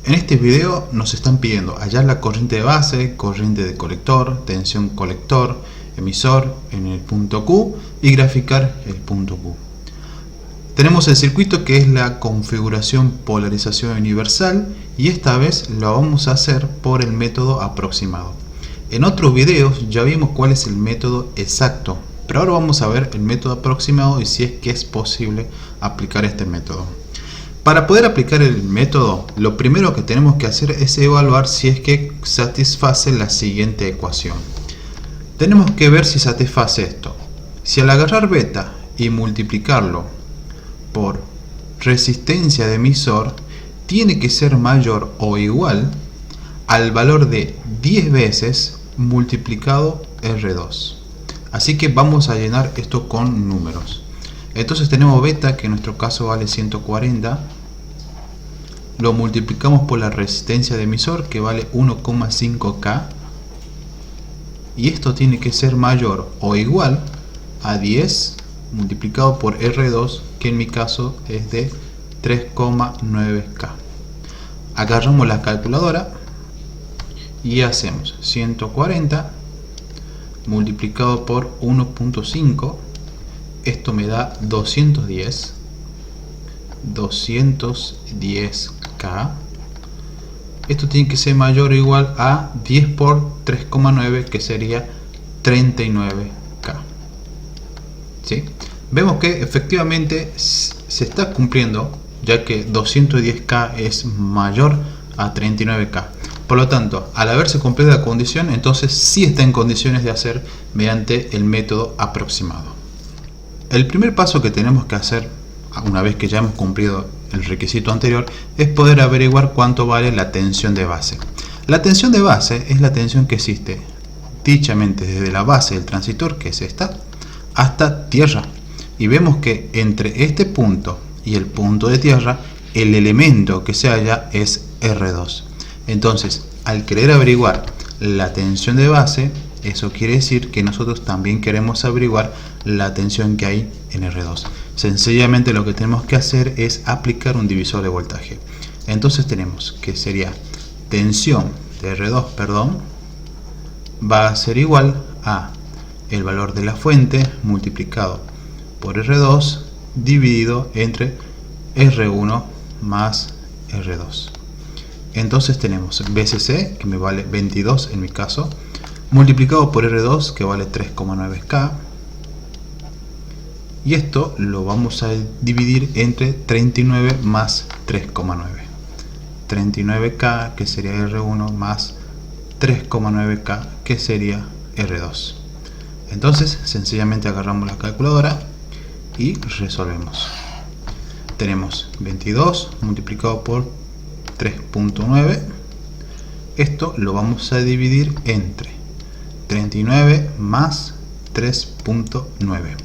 En este video nos están pidiendo hallar la corriente de base, corriente de colector, tensión colector, emisor en el punto Q y graficar el punto Q. Tenemos el circuito que es la configuración polarización universal y esta vez lo vamos a hacer por el método aproximado. En otros videos ya vimos cuál es el método exacto, pero ahora vamos a ver el método aproximado y si es que es posible aplicar este método. Para poder aplicar el método, lo primero que tenemos que hacer es evaluar si es que satisface la siguiente ecuación. Tenemos que ver si satisface esto. Si al agarrar beta y multiplicarlo por resistencia de emisor, tiene que ser mayor o igual al valor de 10 veces multiplicado R2. Así que vamos a llenar esto con números. Entonces tenemos beta, que en nuestro caso vale 140, lo multiplicamos por la resistencia de emisor, que vale 1,5K, y esto tiene que ser mayor o igual a 10 multiplicado por R2, que en mi caso es de 3,9K. Agarramos la calculadora y hacemos 140 multiplicado por 1,5, esto me da 210, 210K. Esto tiene que ser mayor o igual a 10 por 3,9, que sería 39K. ¿Sí? Vemos que efectivamente se está cumpliendo, ya que 210K es mayor a 39K. Por lo tanto, al haberse cumplido la condición, entonces sí está en condiciones de hacer mediante el método aproximado. El primer paso que tenemos que hacer, una vez que ya hemos cumplido el requisito anterior, es poder averiguar cuánto vale la tensión de base. La tensión de base es la tensión que existe dichamente desde la base del transistor, que es esta, hasta tierra. Y vemos que entre este punto y el punto de tierra, el elemento que se halla es R2. Entonces, al querer averiguar la tensión de base, eso quiere decir que nosotros también queremos averiguar la tensión que hay en R2. Sencillamente lo que tenemos que hacer es aplicar un divisor de voltaje. Entonces tenemos que sería tensión de R2, va a ser igual a el valor de la fuente multiplicado por R2 dividido entre R1 más R2. Entonces tenemos BCC, que me vale 22 en mi caso, multiplicado por R2, que vale 3,9K, y esto lo vamos a dividir entre 39 más 3,9. 39K, que sería R1, más 3,9K, que sería R2. Entonces sencillamente agarramos la calculadora y resolvemos. Tenemos 22 multiplicado por 3,9. Esto lo vamos a dividir entre 39 más 3,9.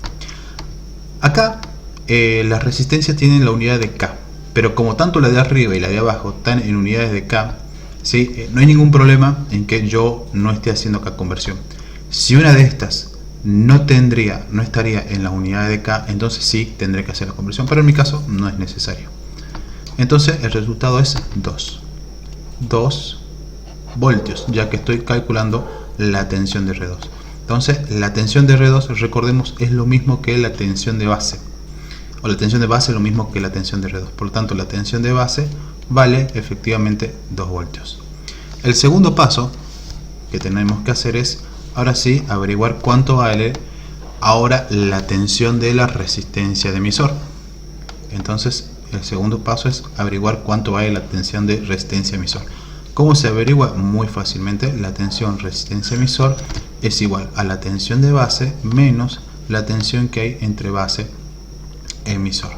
Acá las resistencias tienen la unidad de K, pero como tanto la de arriba y la de abajo están en unidades de K, ¿sí? No hay ningún problema en que yo no esté haciendo acá conversión. Si una de estas no estaría en la unidad de K, entonces sí tendré que hacer la conversión, pero en mi caso no es necesario. Entonces el resultado es 2 voltios, ya que estoy calculando la tensión de R2. Entonces la tensión de R2, recordemos, es lo mismo que la tensión de base, o la tensión de base es lo mismo que la tensión de R2. Por lo tanto, la tensión de base vale efectivamente 2 voltios. El segundo paso que tenemos que hacer es, ahora sí, averiguar cuánto vale ahora la tensión de la resistencia de emisor. Entonces el segundo paso es averiguar cuánto vale la tensión de resistencia emisor. ¿Cómo se averigua? Muy fácilmente. La tensión resistencia emisor es igual a la tensión de base menos la tensión que hay entre base e emisor.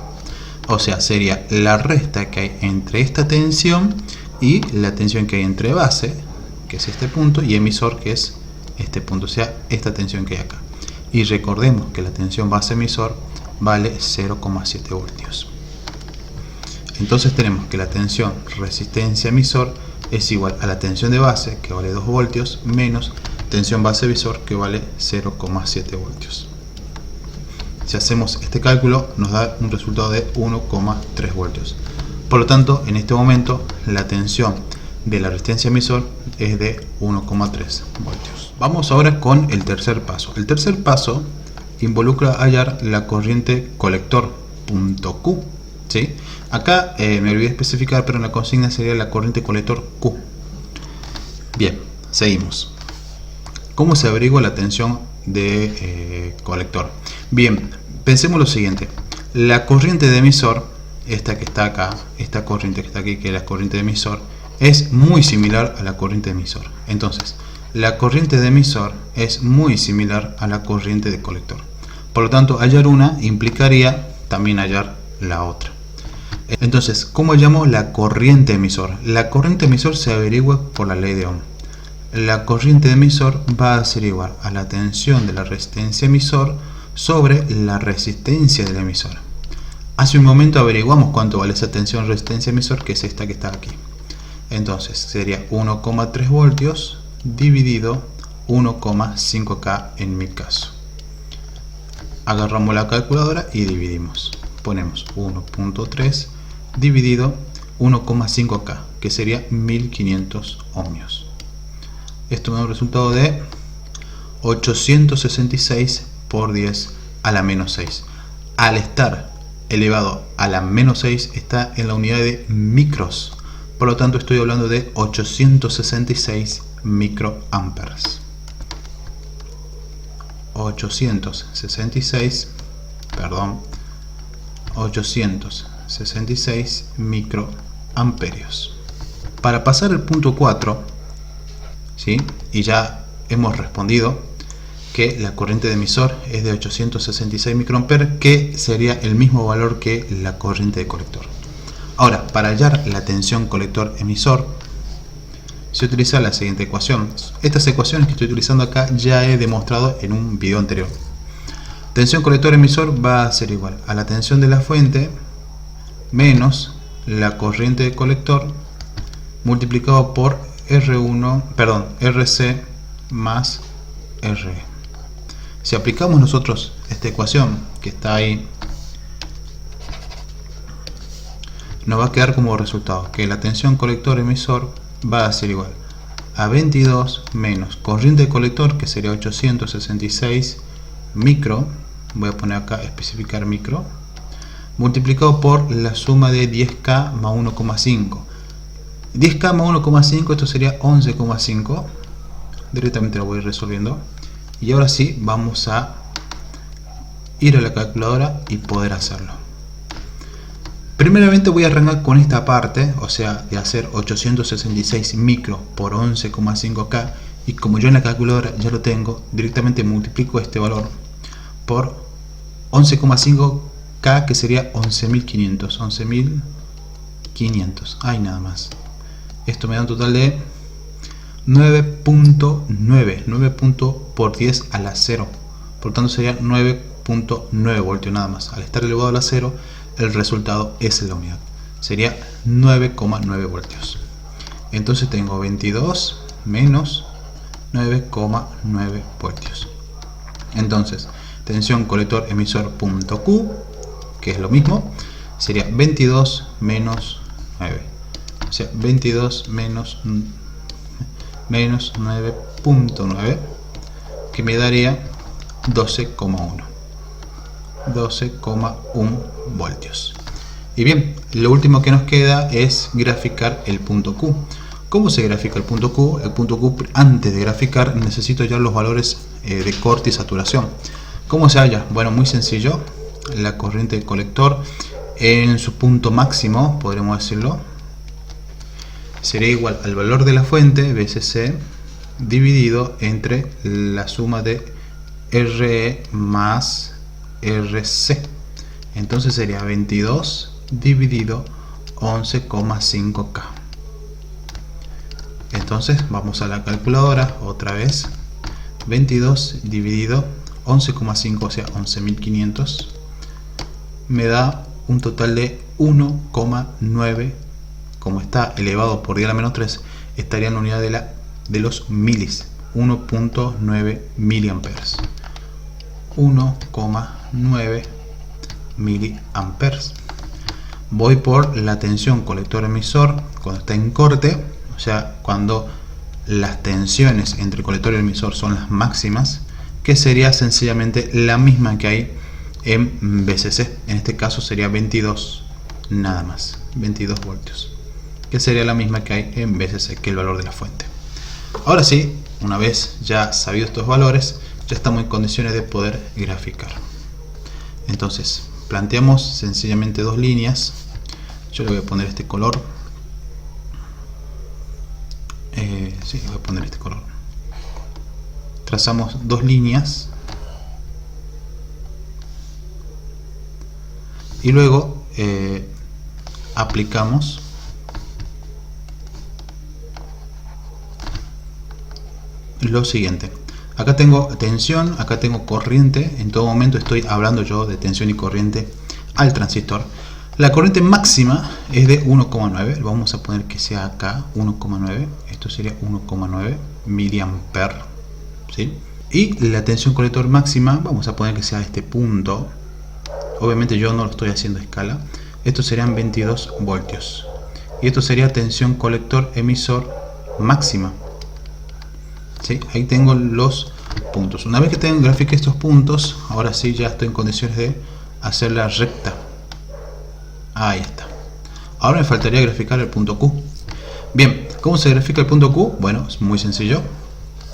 O sea, sería la resta que hay entre esta tensión y la tensión que hay entre base, que es este punto, y emisor, que es este punto, o sea, esta tensión que hay acá. Y recordemos que la tensión base emisor vale 0,7 voltios. Entonces tenemos que la tensión resistencia emisor es igual a la tensión de base, que vale 2 voltios, menos tensión base emisor, que vale 0,7 voltios. Si hacemos este cálculo, nos da un resultado de 1,3 voltios. Por lo tanto, en este momento la tensión de la resistencia emisor es de 1,3 voltios. Vamos ahora con el tercer paso. El tercer paso involucra hallar la corriente colector, punto Q. ¿Sí? Acá me olvidé especificar, pero en la consigna sería la corriente colector Q. Bien, seguimos. ¿Cómo se averigua la tensión de colector? Bien, pensemos lo siguiente. La corriente de emisor, esta que está acá, esta corriente que está aquí, que es la corriente de emisor, es muy similar a la corriente de emisor. Entonces, la corriente de emisor es muy similar a la corriente de colector. Por lo tanto, hallar una implicaría también hallar la otra. Entonces, ¿cómo llamo la corriente emisor? La corriente emisor se averigua por la ley de Ohm. La corriente de emisor va a ser igual a la tensión de la resistencia emisor sobre la resistencia del emisor. Hace un momento averiguamos cuánto vale esa tensión resistencia emisor, que es esta que está aquí. Entonces sería 1,3 voltios dividido 1,5K en mi caso. Agarramos la calculadora y dividimos. Ponemos 1,3 dividido 1,5K, que sería 1500 ohmios. Esto me da un resultado de 866 por 10 a la menos 6. Al estar elevado a la menos 6 está en la unidad de micros. Por lo tanto estoy hablando de 866 microamperes. 866 microamperios. Para pasar al punto 4, ¿sí? Y ya hemos respondido que la corriente de emisor es de 866 microamperes, que sería el mismo valor que la corriente de colector. Ahora, para hallar la tensión colector-emisor, se utiliza la siguiente ecuación. Estas ecuaciones que estoy utilizando acá ya he demostrado en un video anterior. Tensión colector-emisor va a ser igual a la tensión de la fuente menos la corriente de colector multiplicado por RC más RE. Si aplicamos nosotros esta ecuación que está ahí, nos va a quedar como resultado que la tensión colector-emisor va a ser igual a 22 menos corriente de colector, que sería 866 micro, voy a poner acá especificar micro, multiplicado por la suma de 10K más 1,5. 10K más 1,5, esto sería 11,5. Directamente lo voy a ir resolviendo. Y ahora sí, vamos a ir a la calculadora y poder hacerlo. Primeramente voy a arrancar con esta parte, o sea, de hacer 866 micro por 11,5K. Y como yo en la calculadora ya lo tengo, directamente multiplico este valor por 11,5K, que sería 11.500. 11.500. Hay nada más. Esto me da un total de 9.9 por 10 a la 0. Por lo tanto sería 9.9 voltios nada más. Al estar elevado a la 0, el resultado es la unidad. Sería 9,9 voltios. Entonces tengo 22 menos 9,9 voltios. Entonces, tensión colector emisor punto Q, que es lo mismo, sería 22 menos 9. O sea, 22 menos 9.9, que me daría 12,1 voltios. Y bien, lo último que nos queda es graficar el punto Q. ¿Cómo se grafica el punto Q? El punto Q, antes de graficar, necesito hallar los valores de corte y saturación. ¿Cómo se halla? Bueno, muy sencillo. La corriente de colector en su punto máximo, podríamos decirlo, sería igual al valor de la fuente, VCC, dividido entre la suma de RE más RC. Entonces sería 22 dividido 11,5K. Entonces vamos a la calculadora otra vez. 22 dividido 11,5, o sea 11.500, me da un total de 1,9. Como está elevado por 10 a la menos 3, estaría en la unidad de los milis. 1.9 miliamperes. 1,9 miliamperes. voy por la tensión colector emisor cuando está en corte, o sea, cuando las tensiones entre el colector y el emisor son las máximas, que sería sencillamente la misma que hay en VCC. En este caso sería 22, nada más, 22 voltios, que sería la misma que hay en VCC, que el valor de la fuente. Ahora sí, una vez ya sabido estos valores, ya estamos en condiciones de poder graficar. Entonces, planteamos sencillamente dos líneas. Yo le voy a poner este color. Sí, voy a poner este color. Trazamos dos líneas. Y luego aplicamos lo siguiente. Acá tengo tensión, acá tengo corriente. En todo momento estoy hablando yo de tensión y corriente al transistor. La corriente máxima es de 1,9. Vamos a poner que sea acá 1,9. Esto sería 1,9 miliamper, ¿sí? Y la tensión colector máxima vamos a poner que sea este punto. Obviamente yo no lo estoy haciendo a escala. Estos serían 22 voltios. Y esto sería tensión colector emisor máxima. ¿Sí? Ahí tengo los puntos. Una vez que grafique estos puntos, ahora sí ya estoy en condiciones de hacer la recta. Ahí está. Ahora me faltaría graficar el punto Q. Bien, ¿cómo se grafica el punto Q? Bueno, es muy sencillo.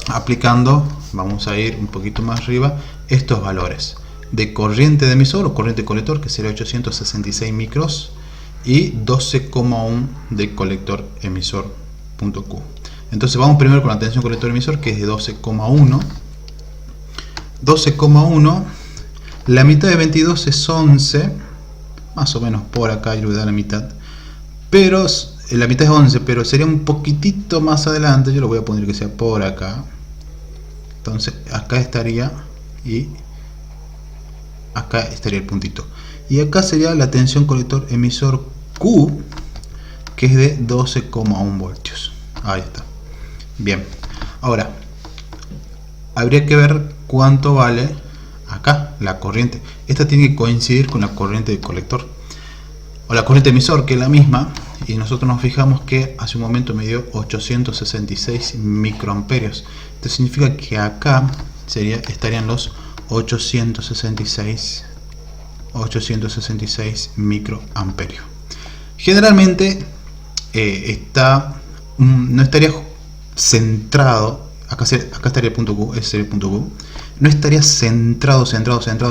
Aplicando, vamos a ir un poquito más arriba, estos valores de corriente de emisor o corriente colector, que sería 866 micros, y 12,1 de colector emisor punto Q. Entonces vamos primero con la tensión colector emisor, que es de 12,1. 12,1, la mitad de 22 es 11, más o menos por acá, yo le voy a dar la mitad, pero la mitad es 11, pero sería un poquitito más adelante. Yo lo voy a poner que sea por acá. Entonces acá estaría y acá estaría el puntito, y acá sería la tensión colector emisor Q, que es de 12,1 voltios. Ahí está. Bien, ahora habría que ver cuánto vale acá la corriente. Esta tiene que coincidir con la corriente del colector o la corriente emisor, que es la misma, y nosotros nos fijamos que hace un momento me dio 866 microamperios. Esto significa que acá estarían los 866 microamperios. Generalmente no estaría centrado, acá estaría el punto Q, ese sería el punto Q. No estaría centrado,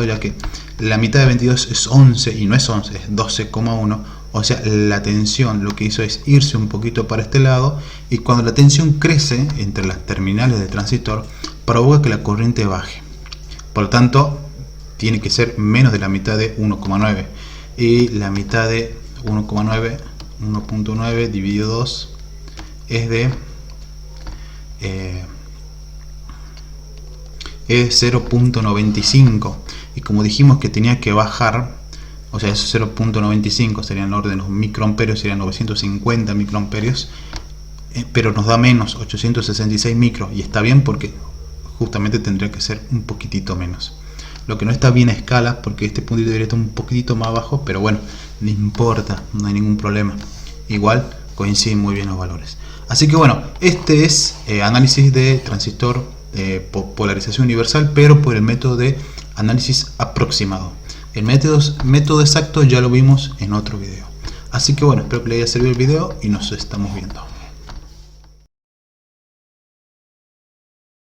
ya que la mitad de 22 es 11 y no es 11, es 12,1. O sea, la tensión lo que hizo es irse un poquito para este lado, y cuando la tensión crece entre las terminales del transistor, provoca que la corriente baje. Por lo tanto, tiene que ser menos de la mitad de 1,9. Y la mitad de 1,9 dividido 2 es de 0,95, y como dijimos que tenía que bajar, o sea, esos 0,95 serían el orden de los microamperios, serían 950 microamperios, pero nos da menos, 866 micros, y está bien porque justamente tendría que ser un poquitito menos. Lo que no está bien a escala, porque este puntito debería estar un poquitito más abajo, pero bueno, no importa, no hay ningún problema. Igual coinciden muy bien los valores. Así que bueno, este es análisis de transistor polarización universal, pero por el método de análisis aproximado. El método exacto ya lo vimos en otro video. Así que bueno, espero que les haya servido el video y nos estamos viendo.